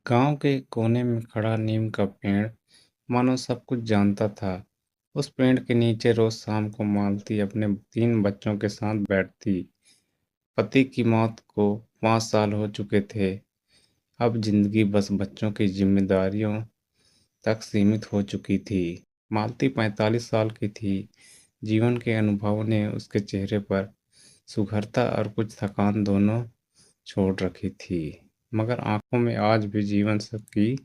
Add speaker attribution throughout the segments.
Speaker 1: गांव के कोने में खड़ा नीम का पेड़ मानो सब कुछ जानता था। उस पेड़ के नीचे रोज शाम को मालती अपने 3 बच्चों के साथ बैठती। पति की मौत को 5 साल हो चुके थे। अब जिंदगी बस बच्चों की जिम्मेदारियों तक सीमित हो चुकी थी। मालती 45 साल की थी। जीवन के अनुभवों ने उसके चेहरे पर सुघरता और कुछ थकान दोनों छोड़ रखी थी। मगर आंखों में आज भी जीवन की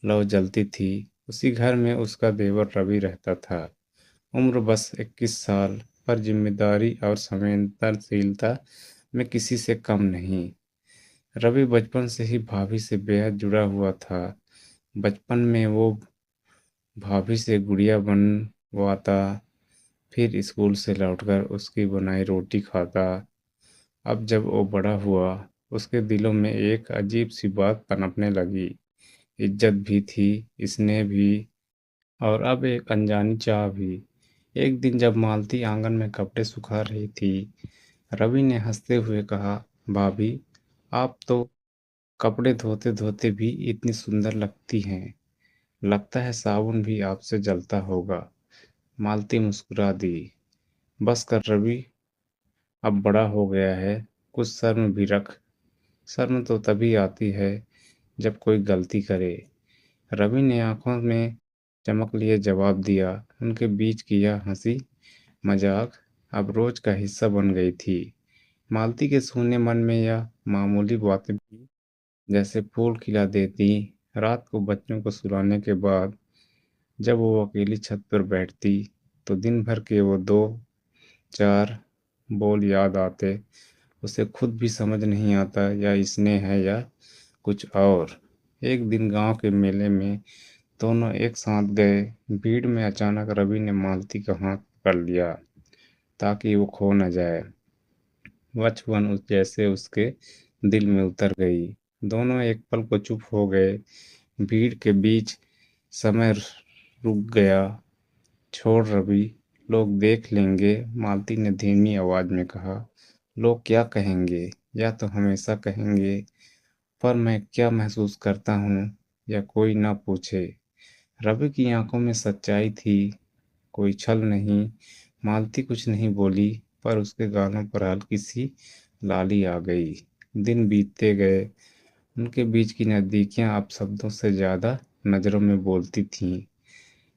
Speaker 1: लौ जलती थी। उसी घर में उसका देवर रवि रहता था। उम्र बस 21 साल, पर जिम्मेदारी और संवेदनशीलता में किसी से कम नहीं। रवि बचपन से ही भाभी से बेहद जुड़ा हुआ था। बचपन में वो भाभी से गुड़िया बनवाता, फिर स्कूल से लौटकर उसकी बनाई रोटी खाता। अब जब वो बड़ा हुआ, उसके दिलों में एक अजीब सी बात पनपने लगी। इज्जत भी थी, स्नेह भी, और अब एक अनजानी चाह भी। एक दिन जब मालती आंगन में कपड़े सुखा रही थी, रवि ने हंसते हुए कहा, भाभी, आप तो कपड़े धोते धोते भी इतनी सुंदर लगती हैं। लगता है साबुन भी आपसे जलता होगा। मालती मुस्कुरा दी। बस कर रवि, अब बड़ा हो गया है, कुछ शर्म भी रख। शर्म तो तभी आती है जब कोई गलती करे। रवि ने आंखों में चमक लिए जवाब दिया। उनके बीच की यह हंसी मजाक अब रोज का हिस्सा बन गई थी। मालती के सूने मन में यह मामूली बातें भी जैसे फूल खिला देती। रात को बच्चों को सुलाने के बाद जब वो अकेली छत पर बैठती, तो दिन भर के वो दो चार बोल याद आते। उसे खुद भी समझ नहीं आता या स्नेह है या कुछ और। एक दिन गांव के मेले में दोनों एक साथ गए। भीड़ में अचानक रवि ने मालती का हाथ पकड़ लिया ताकि वो खो न जाए। वह छुअन उस जैसे उसके दिल में उतर गई। दोनों एक पल को चुप हो गए। भीड़ के बीच समय रुक गया। छोड़ रवि, लोग देख लेंगे, मालती ने धीमी आवाज में कहा। लोग क्या कहेंगे? या तो हमेशा कहेंगे, पर मैं क्या महसूस करता हूँ, या कोई ना पूछे। रवि की आंखों में सच्चाई थी, कोई छल नहीं। मालती कुछ नहीं बोली, पर उसके गालों पर हल्की सी लाली आ गई। दिन बीतते गए। उनके बीच की नज़दीकियां अब शब्दों से ज्यादा नजरों में बोलती थीं।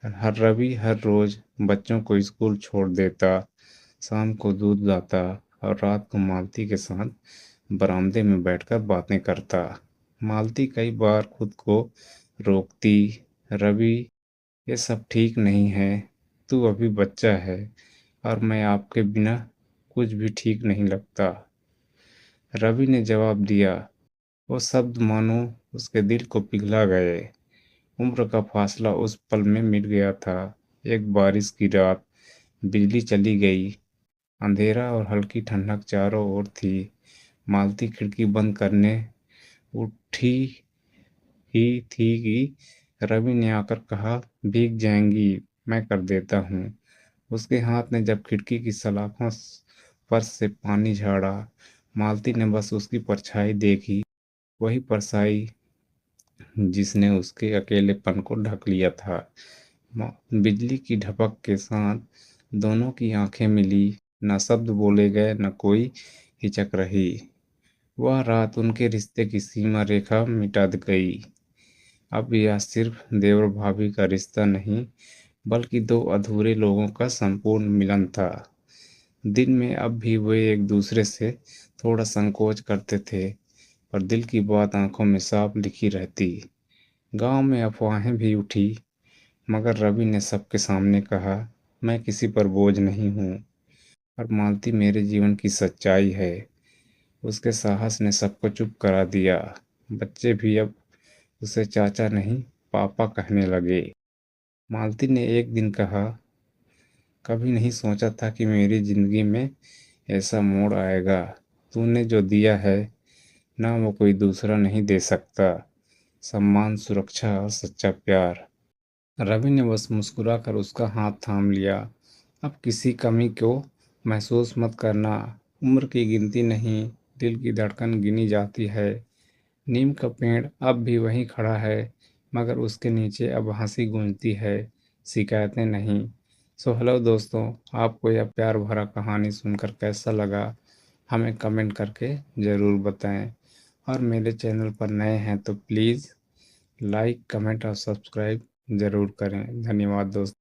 Speaker 1: हर रवि हर रोज बच्चों को स्कूल छोड़ देता, शाम को दूध लाता और रात को मालती के साथ बरामदे में बैठकर बातें करता। मालती कई बार खुद को रोकती, रवि, ये सब ठीक नहीं है। तू अभी बच्चा है, और मैं आपके बिना कुछ भी ठीक नहीं लगता। रवि ने जवाब दिया। वो शब्द मानो उसके दिल को पिघला गए। उम्र का फासला उस पल में मिट गया था। एक बारिश की रात, बिजली चली गई। अंधेरा और हल्की ठंडक चारों ओर थी। मालती खिड़की बंद करने उठी ही थी कि रवि ने आकर कहा, भीग जाएंगी, मैं कर देता हूँ। उसके हाथ ने जब खिड़की की सलाखों पर से पानी झाड़ा, मालती ने बस उसकी परछाई देखी। वही परछाई जिसने उसके अकेलेपन को ढक लिया था। बिजली की झपक के साथ दोनों की आंखें मिली। न शब्द बोले गए, न कोई हिचक रही। वह रात उनके रिश्ते की सीमा रेखा मिटा गई। अब यह सिर्फ देवर भाभी का रिश्ता नहीं, बल्कि दो अधूरे लोगों का संपूर्ण मिलन था। दिन में अब भी वे एक दूसरे से थोड़ा संकोच करते थे, पर दिल की बात आंखों में साफ लिखी रहती। गांव में अफवाहें भी उठी, मगर रवि ने सबके सामने कहा, मैं किसी पर बोझ नहीं हूँ, और मालती मेरे जीवन की सच्चाई है। उसके साहस ने सबको चुप करा दिया। बच्चे भी अब उसे चाचा नहीं, पापा कहने लगे। मालती ने एक दिन कहा, कभी नहीं सोचा था कि मेरी जिंदगी में ऐसा मोड़ आएगा। तूने जो दिया है ना, वो कोई दूसरा नहीं दे सकता। सम्मान, सुरक्षा और सच्चा प्यार। रवि ने बस मुस्कुराकर उसका हाथ थाम लिया। अब किसी कमी को महसूस मत करना। उम्र की गिनती नहीं, दिल की धड़कन गिनी जाती है। नीम का पेड़ अब भी वहीं खड़ा है, मगर उसके नीचे अब हंसी गूंजती है, शिकायतें नहीं। सो हेलो दोस्तों, आपको यह प्यार भरा कहानी सुनकर कैसा लगा, हमें कमेंट करके ज़रूर बताएं। और मेरे चैनल पर नए हैं तो प्लीज़ लाइक, कमेंट और सब्सक्राइब ज़रूर करें। धन्यवाद दोस्तों।